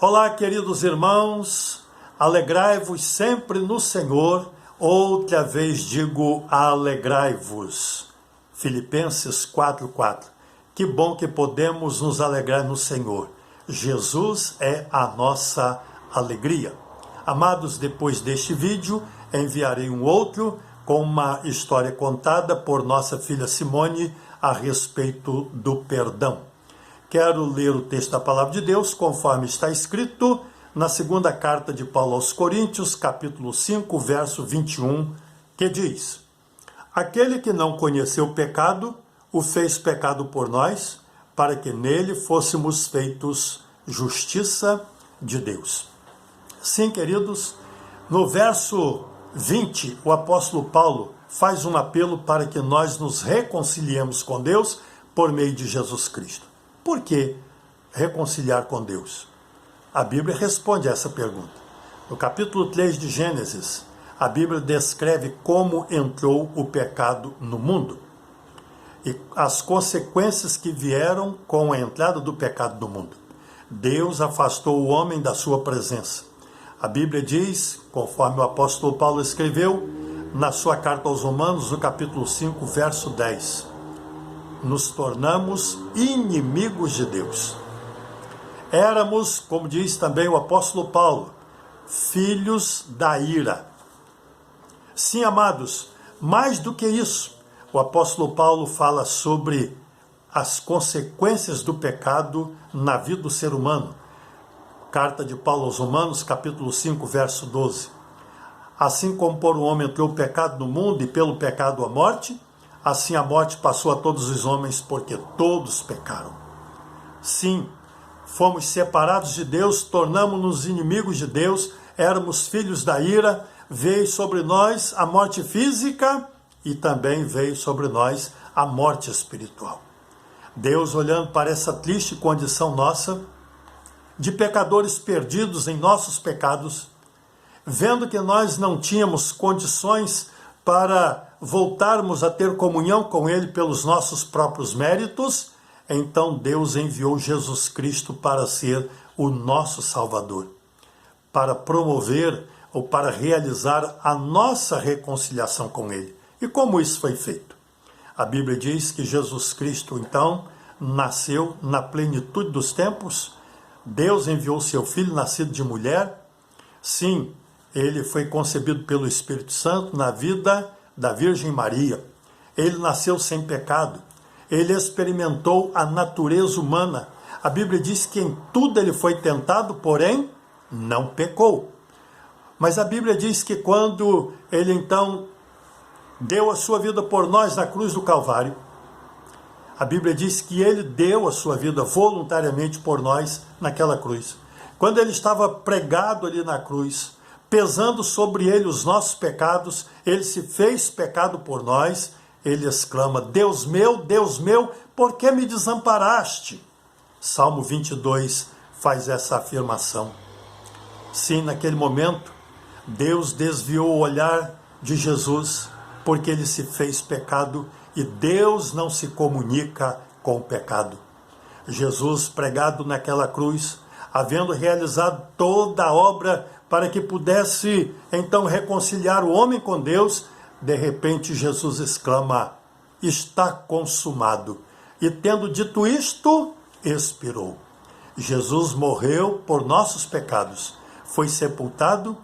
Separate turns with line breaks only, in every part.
Olá, queridos irmãos, alegrai-vos sempre no Senhor, outra vez digo alegrai-vos. Filipenses 4:4. Que bom que podemos nos alegrar no Senhor. Jesus é a nossa alegria. Amados, depois deste vídeo, enviarei um outro com uma história contada por nossa filha Simone a respeito do perdão. Quero ler o texto da Palavra de Deus, conforme está escrito na segunda carta de Paulo aos Coríntios, capítulo 5, verso 21, que diz: Aquele que não conheceu o pecado, o fez pecado por nós, para que nele fôssemos feitos justiça de Deus. Sim, queridos, no verso 20, o apóstolo Paulo faz um apelo para que nós nos reconciliemos com Deus por meio de Jesus Cristo. Por que reconciliar com Deus? A Bíblia responde a essa pergunta. No capítulo 3 de Gênesis, a Bíblia descreve como entrou o pecado no mundo e as consequências que vieram com a entrada do pecado no mundo. Deus afastou o homem da sua presença. A Bíblia diz, conforme o apóstolo Paulo escreveu na sua carta aos Romanos, no capítulo 5, verso 10, nos tornamos inimigos de Deus. Éramos, como diz também o apóstolo Paulo, filhos da ira. Sim, amados, mais do que isso, o apóstolo Paulo fala sobre as consequências do pecado na vida do ser humano. Carta de Paulo aos Romanos, capítulo 5, verso 12. Assim como por um homem entrou o pecado no mundo e pelo pecado a morte, assim a morte passou a todos os homens, porque todos pecaram. Sim, fomos separados de Deus, tornamos-nos inimigos de Deus, éramos filhos da ira, veio sobre nós a morte física e também veio sobre nós a morte espiritual. Deus, olhando para essa triste condição nossa, de pecadores perdidos em nossos pecados, vendo que nós não tínhamos condições para voltarmos a ter comunhão com Ele pelos nossos próprios méritos, então Deus enviou Jesus Cristo para ser o nosso Salvador, para promover ou para realizar a nossa reconciliação com Ele. E como isso foi feito? A Bíblia diz que Jesus Cristo, então, nasceu na plenitude dos tempos. Deus enviou seu Filho, nascido de mulher. Sim, ele foi concebido pelo Espírito Santo na vida da Virgem Maria. Ele nasceu sem pecado. Ele experimentou a natureza humana. A Bíblia diz que em tudo ele foi tentado, porém não pecou. Mas a Bíblia diz que quando ele então deu a sua vida por nós na cruz do Calvário, a Bíblia diz que ele deu a sua vida voluntariamente por nós naquela cruz. Quando ele estava pregado ali na cruz, pesando sobre ele os nossos pecados, ele se fez pecado por nós, ele exclama: Deus meu, por que me desamparaste? Salmo 22 faz essa afirmação. Sim, naquele momento, Deus desviou o olhar de Jesus, porque ele se fez pecado e Deus não se comunica com o pecado. Jesus, pregado naquela cruz, havendo realizado toda a obra para que pudesse então reconciliar o homem com Deus, de repente Jesus exclama: está consumado. E tendo dito isto, expirou. Jesus morreu por nossos pecados, foi sepultado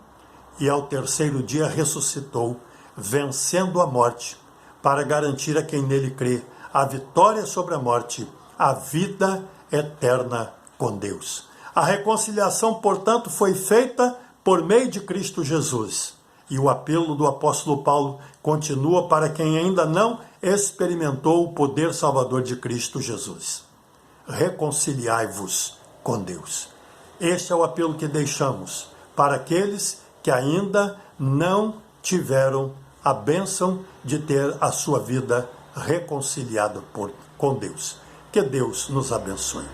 e ao terceiro dia ressuscitou, vencendo a morte, para garantir a quem nele crê a vitória sobre a morte, a vida eterna com Deus. A reconciliação, portanto, foi feita por meio de Cristo Jesus. E o apelo do apóstolo Paulo continua para quem ainda não experimentou o poder salvador de Cristo Jesus. Reconciliai-vos com Deus. Este é o apelo que deixamos para aqueles que ainda não tiveram a bênção de ter a sua vida reconciliada com Deus. Que Deus nos abençoe.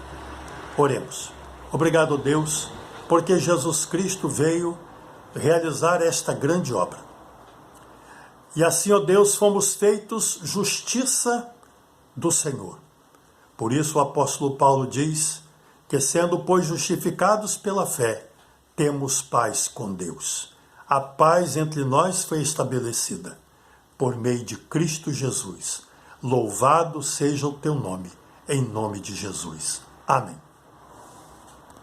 Oremos. Obrigado, Deus, porque Jesus Cristo veio realizar esta grande obra. E assim, ó Deus, fomos feitos justiça do Senhor. Por isso o apóstolo Paulo diz que sendo, pois, justificados pela fé, temos paz com Deus. A paz entre nós foi estabelecida por meio de Cristo Jesus. Louvado seja o teu nome, em nome de Jesus. Amém.